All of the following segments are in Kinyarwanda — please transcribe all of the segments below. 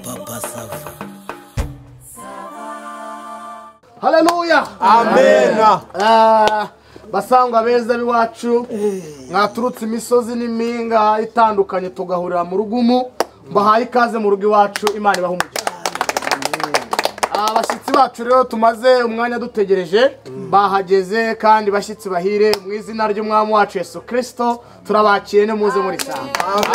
Papa Sava. Haleluya. Amen. Basangwa beza biwacu mwaturutse imisozi n'impinga itandukanye tugahurira mu rugumu bahaye ikaze mu rugo iwacu Imana ibaha umugisha. Abashyitsi bacu rero tumaze umwanya dutegereje bahageze kandi bashyitsi bahire mu izina ry'umwami wacu Yesu Kristo turabakire ne muze muri sana.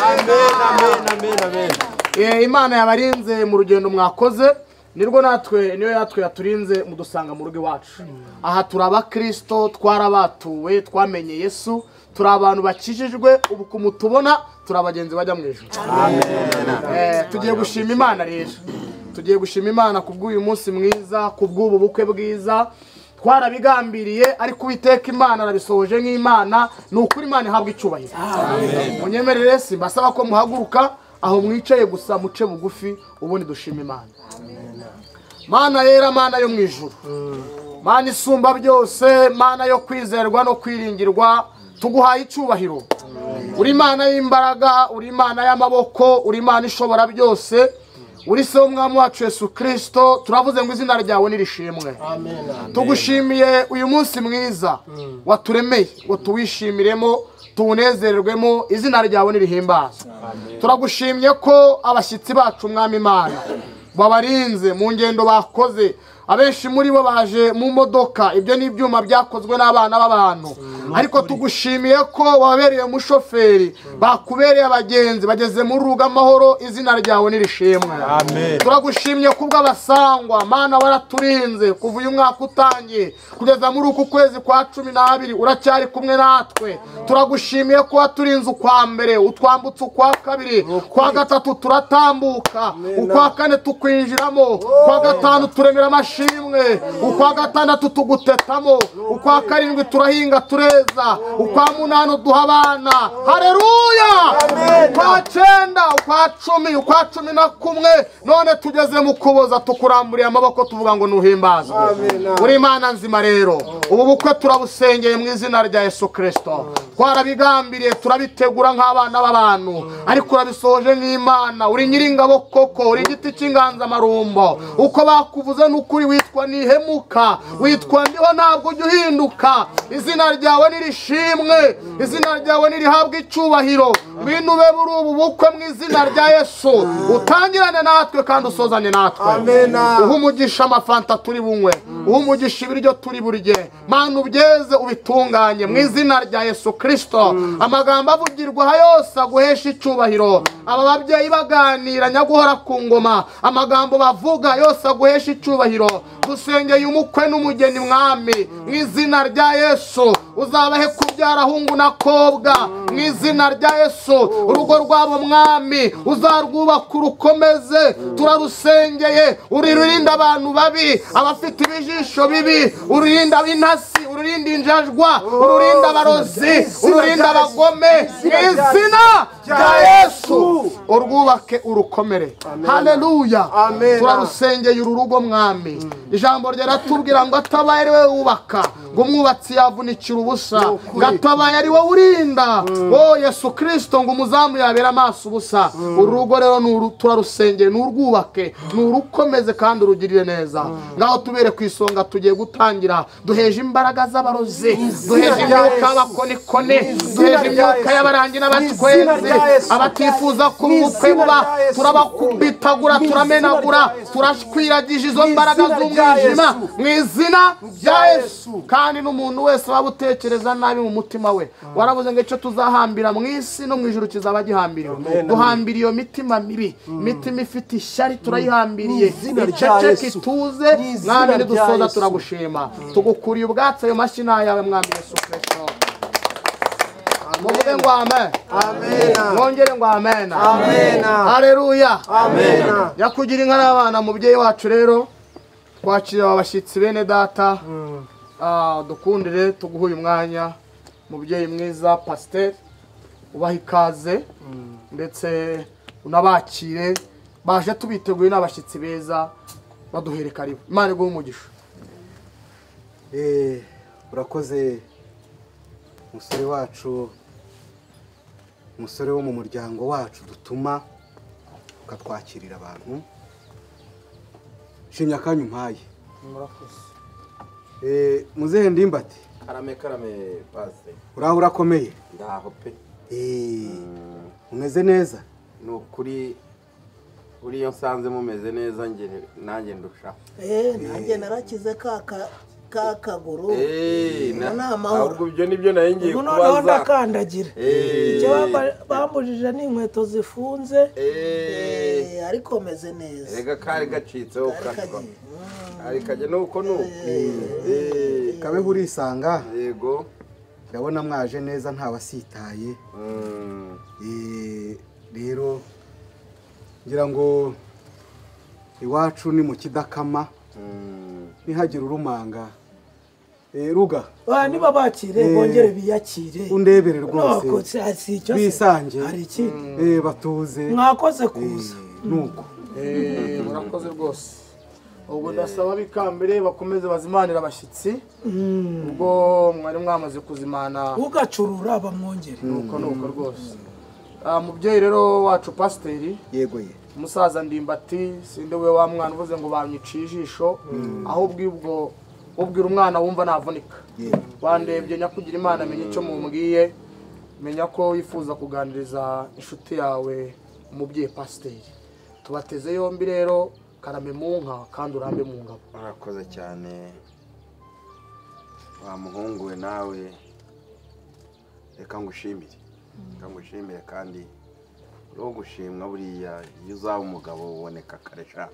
Amen, amen, amen, amen. Imana yabarinze mu rugendo mwakoze nirwo natwe niyo yatwe yaturinze mudusanga mu rugo iwacu. Aha turaba Kristo twarabatuwe twamenye Yesu turi abantu bakijijwe ubu kumutubona turabagenzi bajya mu ijuru. Amen. Tugiye gushima Imana rero. Tugiye gushima Imana kubw'uyu munsi mwiza kubw'ubu bukwe bwiza twarabigambiriye ariko Uwiteka Imana arabisohoje nk'Imana nukuri Imana ihabwa icyubahiro. Amen. Munyemerere simbasaba ko muhaguruka aho mwicaye gusa muce bugufi ubundi dushima Imana. Amen. Mana yera Mana yo mu ijuru. Mana isumba byose Mana yo kwizerwa no kwiringirwa tuguhaye icyubahiro. Uri Imana y'imbaraga uri Imana y'amaboko uri Imana ishobora byose. Uri se umwami wacu Yesu Kristo turavuze ngo izina ryawe nirishimwe. Amen. Tugushimiye uyu munsi mwiza waturemeye watuwishimiremo tuwunezererwemo izina ryawe nirihimbaza. Turagushimye ko abashyitsi bacu umwami Imana babarinze mu ngendo bakoze abenshi muri bo baje mu modoka ibyo ni ibyuma byakozwe n'abana b'abantu ariko tugushimiye ko wabereye umushoferi bakubereye abagenzi bageze mu rugo amahoro izina ryawe nirishimwe. Amen. Turagushimye kubw'abasangwa Mana waraturinze kuva uyu mwaka utangiye kugeza muri uku kwezi kwa 12 uracyari kumwe natwe. Turagushimiye ko waturinze ukwa mbere utwambutse ukwa kabiri kwa gatatu turatambuka ukwa kane tukwinjiramo kwa gatanu turemera amashimwe ukwa gatandatu tugutetamo ukwa karindwi turahinga tureza ukwa munano duha abana. Haleluya. Ukwa cyenda ukwa 10 ukwa 11 none tugeze mu kuboza tukuramburiye amaboko tuvuga ngo nuhimbaza. Uri Imana nzima rero ubu bukwe turabusengeye mu izina rya Yesu Kristo. Twarabigambiriye turabitegura nk'abana b'abantu ariko urabisoje nk'Imana uri nyiringabo koko uri igiti cy'inganza marumbo uko bakuvuze n'ukuri witwa nihemuka witwa ndiho ntabwo ujya uhinduka izina ryawe nirishimwe izina ryawe nirihabwa icyubahiro bintu be muri ubu bukwe mu izina rya Yesu utangirane natwe kandi usozane natwe. Amen. Uhumugisha amafanta turi bunywe uhumugisha ibiryo turi burye Mana ubyeze ubitunganye mu izina rya Yesu Kristo. Amagambo avugirwa yose aguhesha icyubahiro aba babyeyi baganira nyaguhora ku ngoma amagambo bavuga yose aguhesha icyubahiro. Dusengeye umukwe n'umugeni mwami mu izina rya Yesu uzabahe kubyara hungu na kobwa mu izina rya Yesu. Urugo rwabo mwami uzarwubaka urukomeze turarusengeye uririnda abantu babi abafite ibijisho bibi uririnda ab'intasi uririnda injajwa uririnda abarozi uririnda abagome mu izina rya Yesu urwubake urukomere. Haleluya. Turarusengeye uru rugo mwami ijambo ryaratubwira ngo atabaye ari we wubaka ngo umwubatsi yavunikira ubusa ngo atabaye ari we urinda Yesu Kristo ngo umuzamu yabera amaso ubusa. Urugo rero turarusengeye n'urwubake n'urukomeze kandi urugirire neza. Ngaho tubere ku isonga tugiye gutangira duheje imbaraga z'abarozi duheje imyuka y'abakonikone duheje imyuka y'abarangi n'abatwenzi abatifuza ko ubukwe buba turabakubitagura turamenagura turashwiragije izo mbaraga z'umwijima mu izina rya Yesu. Kandi n'umuntu wese waba utekereza nabi mu mutima we waravuze ngo icyo tuzahambira mu isi no mu ijuru kizaba gihambiriwe. Duhambiriye iyo mitima mibi imitima ifite ishyari turayihambiriye icece kituze mwami nidusoza turagushima tugukuriye ubwatsi ayo mashina yawe mwami Yesu Kristo. Muvuge ngo amen. Amen. Mwongere ngo amen. Amen. Haleluya. Amen. Yakugira inka n'abana mubyeyi wacu rero twakira abashyitsi bene data dukundire tuguhuye umwanya mubyeyi mwiza pasteur ubaha ikaze ndetse unabakire baje tubiteguye n'abashyitsi beza baduhere karibu. Imana iguhe umugisha. Urakoze musore wacu umusore wo mu muryango wacu dutuma ukatwakirira abantu. Shimya akanyu mpaye. murakoze. Muzehe Ndimbati, karame pase. uraho urakomeye? Ndaho pe. Umeze neza? Ni ukuri iyo nsanze mumeze neza nanjye ndusha. nanjye narakize kakaguru. Ahubwo ibyo nibyo nayo ngiye kubaza. Noneho ndakandagira. Icyo bambujije ni inkweto zifunze. Ariko meze neza. Rega kari gacitseho katwa. Ari kajya nuko kabeho urisanga. Yego. Ndabona mwaje neza ntawasitaye. Rero ngira ngo iwacu ni mu Kidakama. Nihagire urumanga. Ruga. Niba bakire bongere biyakire. Undebere rwose. Bisange. Hari iki? Batuze. Mwakoze kuza. Nuko. Murakoze rwose. Ubwo ndasaba bikambere bakomeze bazimanira abashyitsi. Ubwo mwari mwamaze kuzimana. Ugacurura bamwongere. Nuko rwose. Mubyeyi rero wacu pasiteri. Yego Umusaza Ndimbati sinde we wa mwana uvuze ngo banyiciye ijisho. Aho ubwo ubwira umwana wumva navunika. Wandebye nyakugira Imana menye icyo mumbwiye. Menya ko wifuza kuganiriza inshuti yawe umubyeyi pasiteri. Tubateze yombi rero karame mu nka kandi urambe mu ngabo. Urakoze cyane wa muhungu we nawe. Reka ngushimire kandi no gushimwa buriya iyo uzaba umugabo uboneka karesha.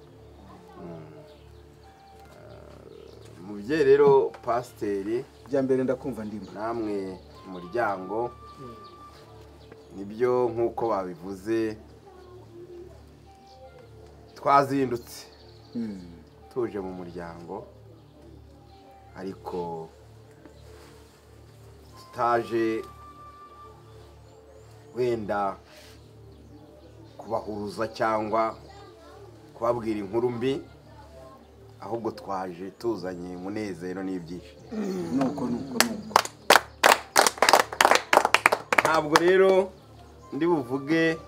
Mubyeyi rero pasiteri bya mbere ndakumva Ndimba. Namwe umuryango nibyo nkuko babivuze twazindutse tuje mu muryango ariko tutaje wenda kubahuruza cyangwa kubabwira inkuru mbi, ahubwo twaje tuzanye umunezero n'ibyishimo. Nuko ntabwo rero ndi buvuge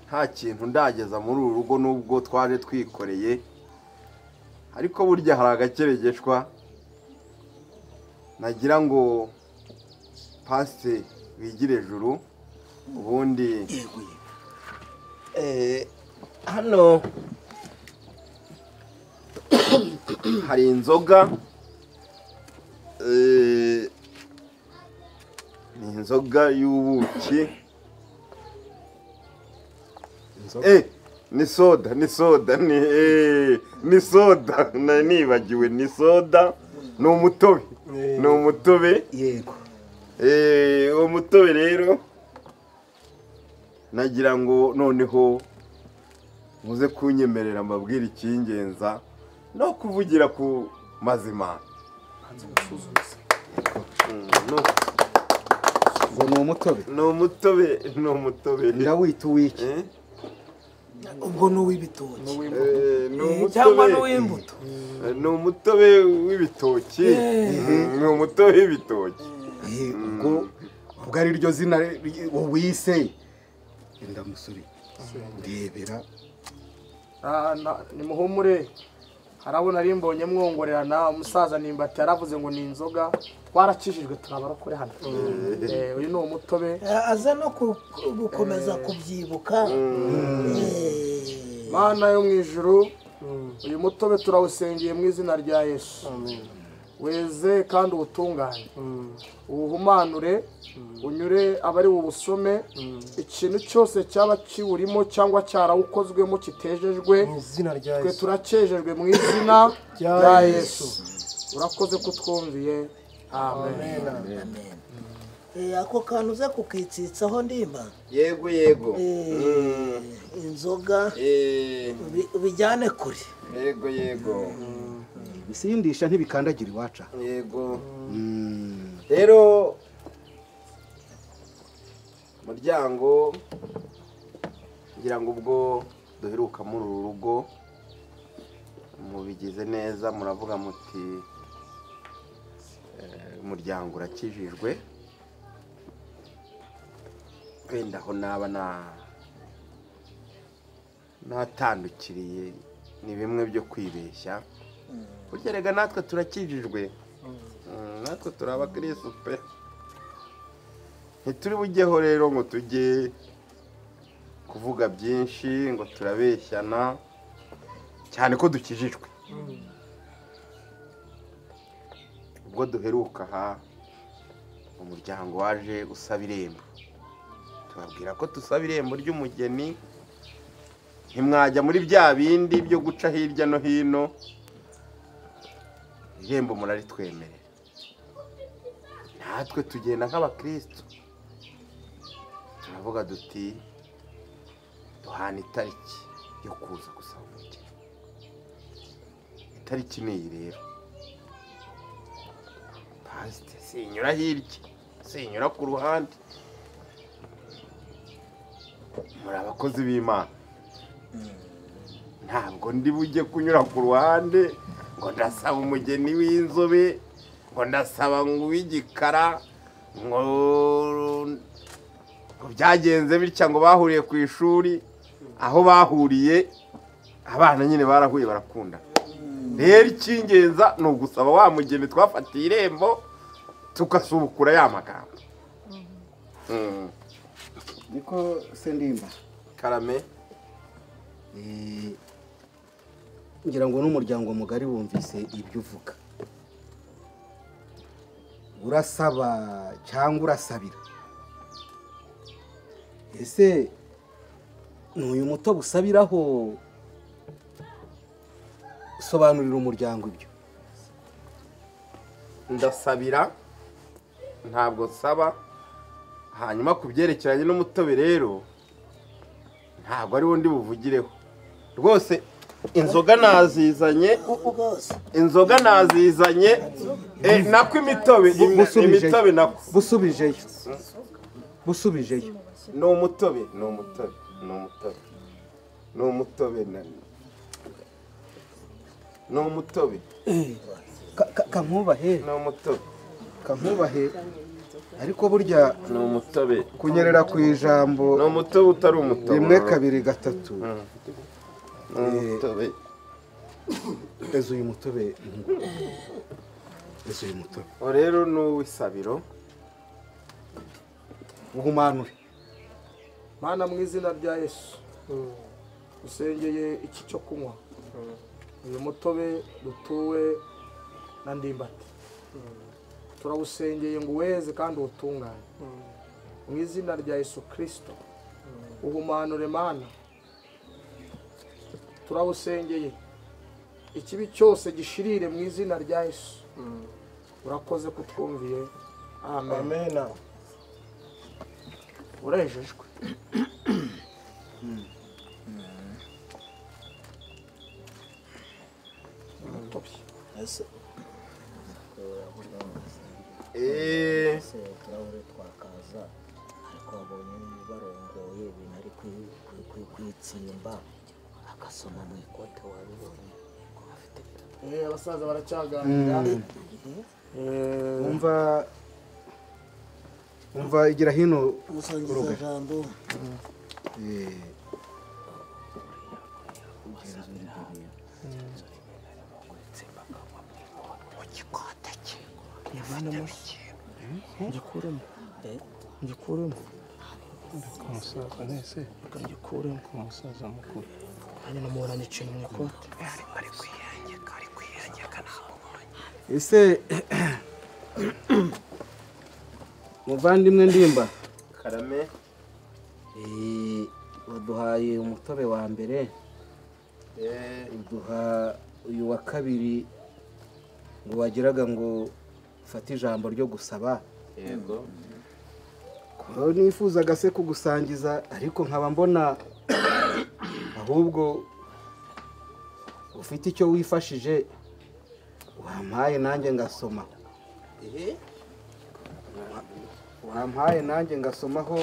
nta kintu ndageza muri uru rugo nubwo twaje twikoreye, ariko burya hari agakeregeshwa nagira ngo pasite wigire ejuru. Ubundi hano hari inzoga, ni inzoga y'ubuki. Ni soda ni soda nibagiwe, ni soda, ni umutobe. Yego. Uwo mutobe rero nagira ngo noneho muze kunyemerera mbabwira icy'ingenza no kuvugira ku mazima. Ngo ni umutobe. Ndawita uwiki. Ubwo n'uw'ibitoki. Cyangwa n'uw'imbuto. Ni umutobe w'ibitoki. Ubwo ari ryo zina wise ndamusuri ndebera. Ni muhumure harabona ari mbonye mwongorerana. Umusaza Ndimbati yaravuze ngo ni inzoga, twarakijijwe turabarokore hano. Uyu ni umutobe. Aza no gukomeza kubyibuka. Mana yo mu ijuru, uyu mutobe turawusengeye mu izina rya Yesu. Weze kandi ubutungane. Uwuhumanure, unyure abari ubusome. Ikintu cyose cyaba kiwurimo cyangwa cyarawukozwemo kitejejwe, twe turakejejwe mu izina rya Yesu. Urakoze kutwumviye. Amen. Ako kantu uze kukitsitsaho Ndimba. Yego. Inzoga bijyane kure. Yego. Bisindisha ntibikandagira iwaca. Yego. Rero muryango ngira ngo ubwo duheruka muri uru rugo mubigize neza, muravuga muti umuryango urakijijwe. wenda aho naba natandukiriye ni bimwe byo kwibeshya burya rega natwe turakijijwe natwe turi abakirisitu pe ntituri bujyeho rero ngo tujye kuvuga byinshi ngo turabeshyana cyane ko dukijijwe ubwo duheruka aha umuryango waje usaba irembo tubabwira ko dusaba irembo ry'umugeni ntimwajya muri bya bindi byo guca hirya no hino irembo muraritwemerera natwe tugenda nk'abakirisitu turavuga duti duhana itariki yo kuza gusaba umugeni itariki ni iyi rero pasite sinyura hirya sinyura ku ruhande muri abakozi b'Imana ntabwo ndi bujye kunyura ku ruhande ngo ndasaba umugeni w'inzobe ngo ndasaba ngo uw'igikara ngo byagenze bitya ngo bahuriye ku ishuri aho bahuriye abana nyine barahuye barakunda rero icy'ingenza ni ugusaba wa mugeni twafatiye irembo tugasubukura ya magambo niko se ndimba karame ngira ngo n'umuryango mugari wumvise ibyo uvuga urasaba cyangwa urasabira ese ni uyu muto busabiraho sobanurira umuryango ibyo ndasabira ntabwo nsaba hanyuma ku byerekeranye n'umutobe rero ntabwo ari wo ndi buvugireho rwose inzoga nazizanye nako imitobe nako busubijeyo ni umutobe kankubahe ariko burya ni umutobe kunyerera ku ijambo ni umutobe utari umutobe 1 2 3 ni umutobe eze uyu mutobe rero ni uw'isabiro uhumanure Mana mu izina rya Yesu usengeye iki cyo kunywa uyu mutobe dutuwe na ndimbati turawusengeye ngo weze kandi utungane mu izina rya Yesu Kristo uhumanure Mana turawusengeye ikibi cyose gishirire mu izina rya Yesu urakoze kutwumviye amen urejejwe turahure twakaza ariko wabonye barongoye ibintu ari kwitsimba agasoma mu ikote wabibonye abasaza baracyaganira umva igira hino umusangiza jambo ngikuremo umusaza nese ngikuremo umusaza mukuru hanyuma namubonanye ikintu mu ikote ari kwiyangeka ese muvandimwe ndimba karame waduhaye umutobe wa mbere uduha uyu wa kabiri ngo wagiraga ngo ufate ijambo ryo gusaba yego nifuzaga se kugusangiza ariko nkaba mbona ahubwo ufite icyo wifashije wampaye nanjye ngasomaho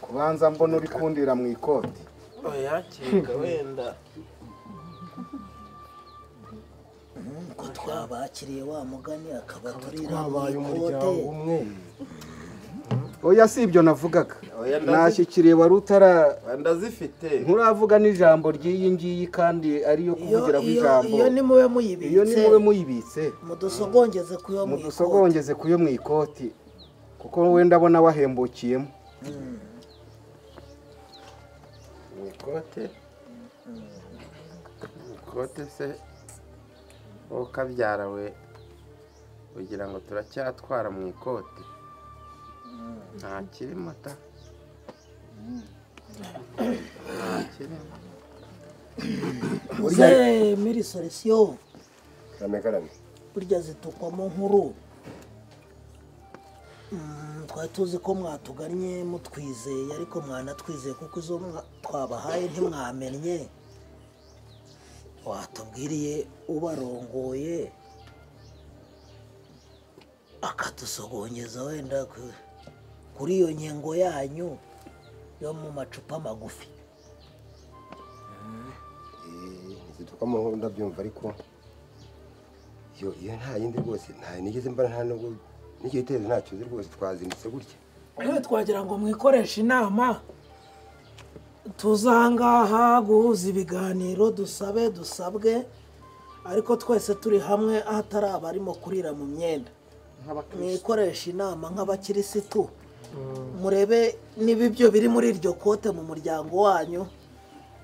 kubanza mbona uri kundira mu ikoti yakeka wenda ko twabakiriye wa mugani akaba turira mu twabaye umuryango ikote umwe oya si ibyo navugaga Oya, nashyikiriye wari ndazifite nturavuga n'ijambo ry'iyi ngiyi kandi ariyo kuvugiraho ijambo iyo ni mube iyo ni mube muyibitse mudusogongeze kuyo mu mudusogongeze kuyo mu ikoti kuko wenda abona wahembukiyemo ikote se wowe ukabyara we ugira ngo turacyatwara mu ikote nta kirimo ta nta kirimo muze miri solution karame burya zitukwamo nkuru twari tuzi ko mwatugannye mutwizeye ariko mwanatwizeye kuko izo twabahaye ntimwamennye watubwiriye ubarongoye akadusogongeza wenda kuri iyo nyengo yanyu yo mu macupa magufi zitukwamo nkuru ndabyumva ariko iyo nta yindi rwose nta nigeze mbara nta nubwo n'igiteze ntacyo uzi rwose twazindutse gutya rero twagira ngo mwikoreshe inama tuzangaha guhuza ibiganiro dusabwe ariko twese turi hamwe ahatari abarimo kurira mu myenda mwikoresha inama nk'abakirisitu murebe niba ibyo biri muri iryo kote mu muryango wanyu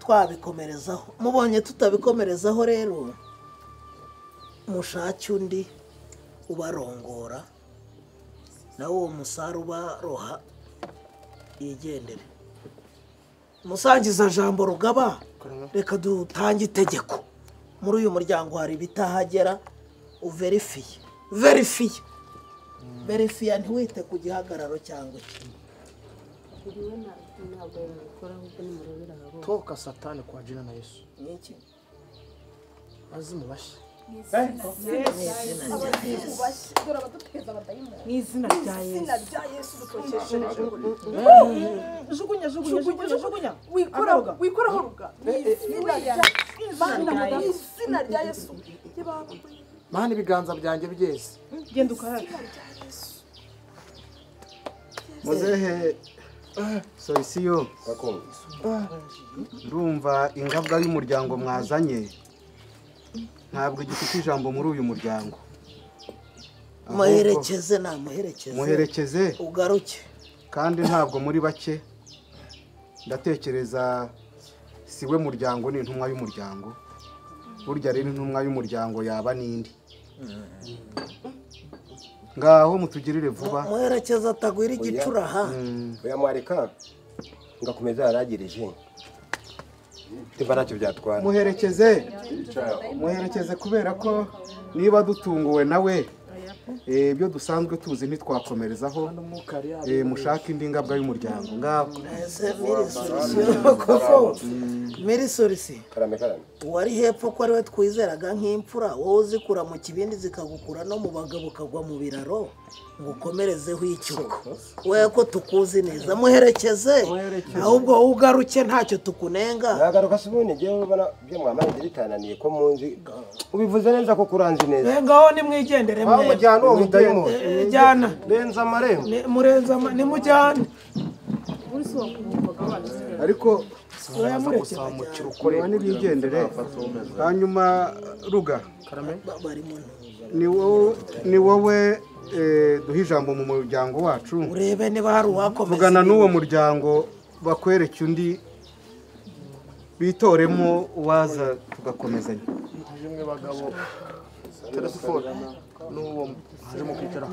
twabikomerezaho mubonye tutabikomerezaho rero mushake undi ubarongora nawe uwo musare ubaroha yigendere musangiza jambo rugaba reka dutange itegeko muri uyu muryango hari ibitahagera verifiya ntiwite ku gihagararo cyangwa iki toka satani kwa jina na Yesu niki azimu bashya mu izina rya Yesu jugunya wikoraho ruga izina rya Yesu mana ibiganza byanjye byeze genda ukarabe muzehe solisiyo ndumva ingabwa y'umuryango mwazanye ntabwo igifite ijambo muri uyu muryango muherekeze muherekeze ugaruke kandi ntabwo muri bake ndatekereza siwe muryango ni intumwa y'umuryango burya rero intumwa y'umuryango yaba n'indi ngaho mutugirire vuba muherekeze atagwira igicuraha oya mwareka ngakomeza yaragirije timba ntacyo byatwara muherekeze kubera ko niba dutunguwe nawe ibyo dusanzwe tuzi ntitwakomerezaho mushaka indi ngabwa y'umuryango ngaho miri solisi karame wari hepfo ko ariwe twizeraga nk'imfura wowe uzikura mu kibindi zikagukura no mu bagabo ukagwa mu biraro ngo ukomerezeho icyuko we ko tukuzi neza muherekeze ahubwo wowe ugaruke ntacyo tukunenga nagaruka se ubundi ngewe ubona byo mwamaze bitananiye ko munzi ubivuze neza ko kuranzi neza ngaho nimwigendere mwe mujyana uwo mudayimu jyana renza amarembo nimujyane ariko kuzamukira ukore niba ntibigendere hanyuma ruga ni wowe duha ijambo mu muryango wacu urebe niba hari uwakomeza vugana n'uwo muryango bakwereke undi bitoremo uwaza tugakomezanya mwe bagabo telefone n'uwo haje mu kwicara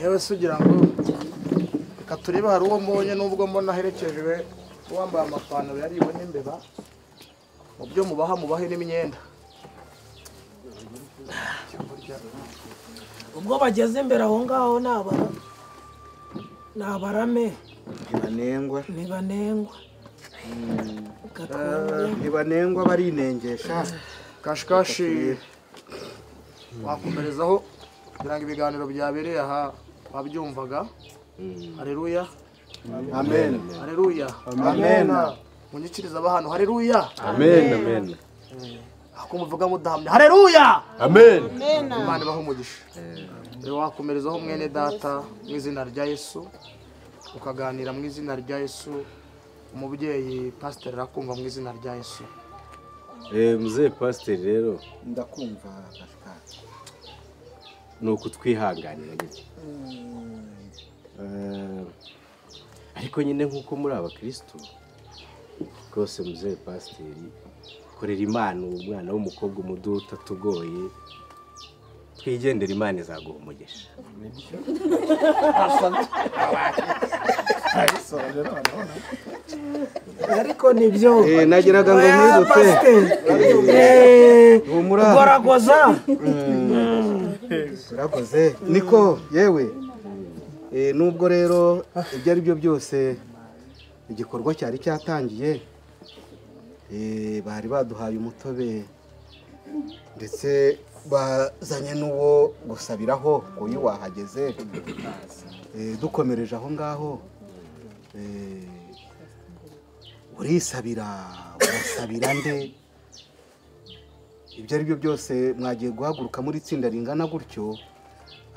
yewe sugira ngo reka turebe hari uwo mbonye nubwo mbona aherekejwe uwambaye amapantaro yariwe n'imbeba mu byo mubahe n'imyenda ubwo bageze imbere aho ngaho ni abarame ntibanengwa barinengesha kashikashi wakomerezaho kugira ngo ibiganiro byabereye aha wabyumvaga haleluya amen haleluya amen munyikiriza abahano haleluya amen ako muvuga mudahamya haleluya amen imana ibaho umugisha wakomerezaho mwene data mu izina rya Yesu ukaganira mu izina rya Yesu umubyeyi pasiteri arakumva mu izina rya Yesu. Mzee pasiteri rero ndakumva Pascal. ni ukutwihanganira nyine ariko nyine nk'uko muri abakristo rwose mzee pasiteri korera Imana umwana w'umukobwa umuduha utatugoye twigendera Imana izaguha umugisha. ariko nibyo nagiraga ngo mwibutse goragoza urakoze niko yewe nubwo rero ibyo ari byo byose igikorwa cyari cyatangiye bari baduhaye umutobe ndetse bazanye n'uwo gusabiraho uyu wahageze dukomereje aho ngaho urisabira urasabira nde ibyo ari byo byose mwagiye guhaguruka muri itsinda ringana gutyo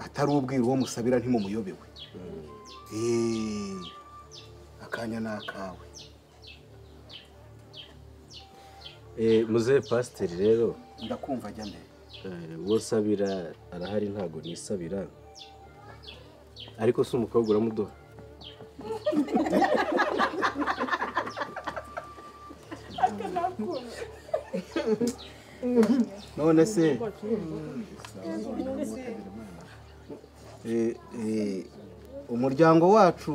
atari ubwira uwo musabira ntimumuyobewe akanya ni akawe. Muzee pasiteri rero ndakumva ajya mbere uwo sabira arahari ntago nisabira ariko si umukobwa uramuduha none se umuryango wacu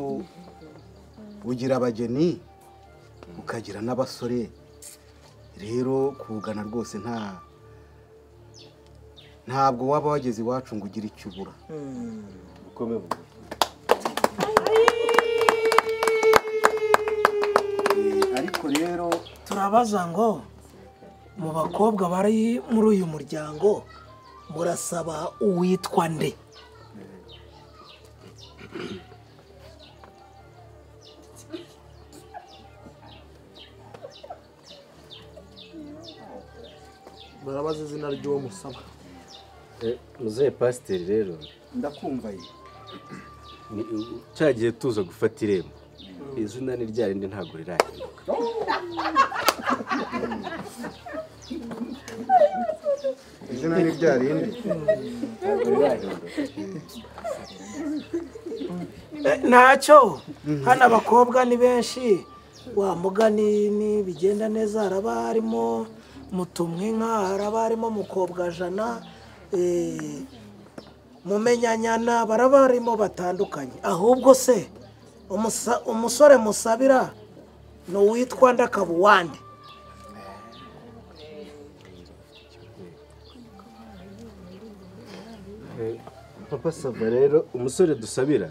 ugira abageni ukagira n'abasore rero kugana rwose ntabwo waba wageze iwacu ngo ugire icyo ubura. ariko rero turabaza ngo mu bakobwa bari muri uyu muryango murasaba uwitwa nde? murabaza izina ry'uwo musaba. Muzee pasiteri rero ndakumva ye cyagiye tuza gufata irembo izina ni rya rindi ntabwo rirahinduka. izina ni rya rindi ntabwo rirahinduka. ntacyo hano abakobwa ni benshi wa mugani bigenda neza haraba harimo mutumwinka haraba harimo mukobwa jana mumenyanyana baraba harimo batandukanye ahubwo se umusore musabira ni uwitwa ndakabuwande. Papa Sava rero umusore dusabira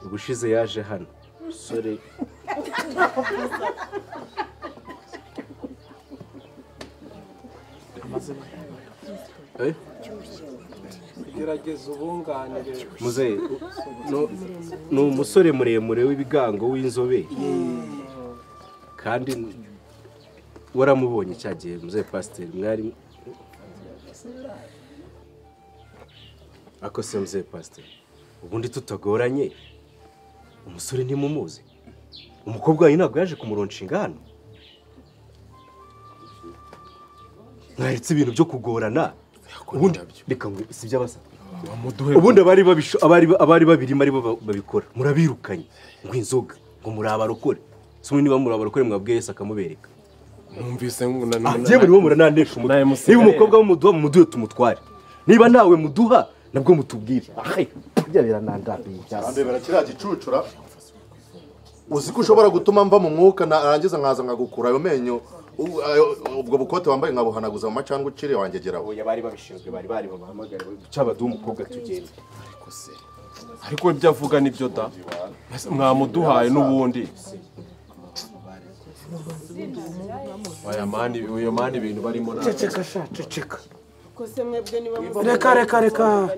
ubushize yaje hano umusore gerageza ubunganire Muzee ni umusore muremure w'ibigango w'inzobe kandi waramubonye cyagiye Muzee pasiteri mwari akose Muzee pasiteri ubundi tutagoranye umusore ntimumuzi umukobwa wawe ntabwo yaje kumuronshinga hano mwaretse ibintu byo kugorana ubundi reka ngo si by'abasa ubundi abari babirimo aribo babikora murabirukanye ngo inzoga ngo murabarokore simwe niba murabarokore mwabwiye Yesu akamubereka numvise ngo ngiye muri bo muranandesha umutwe niba umukobwa w'umuduha mumuduhe tumutware niba nawe muduha nabwo mutubwire bya biranandabiye Andebera kiriya gicucura uzi ko ushobora gutuma mva mu mwuka narangiza nkaza nkagukura ayo menyo ubwo bukote wambaye nkabuhanaguza mu macanga ukiri wangegeraho. oya bari babishinzwe bari babahamagara cy'abaduha umukobwa tugenda ariko ibyo avuga nibyo da mwamuduhaye n'ubundi uyu mani ibintu barimo ceceka sha ceceka reka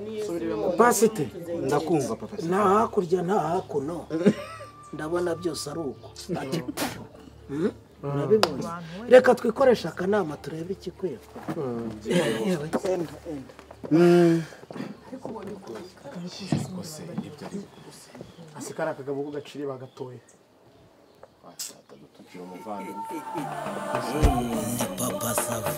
pasite ndakumva papa nta hakurya nta hakuno ndabona byose ari uko urabibonye reka twikoreshe akanama turebe ikikwiye asikara akagabo ko gaciri bagatoye tugira umuvandimwe papa sava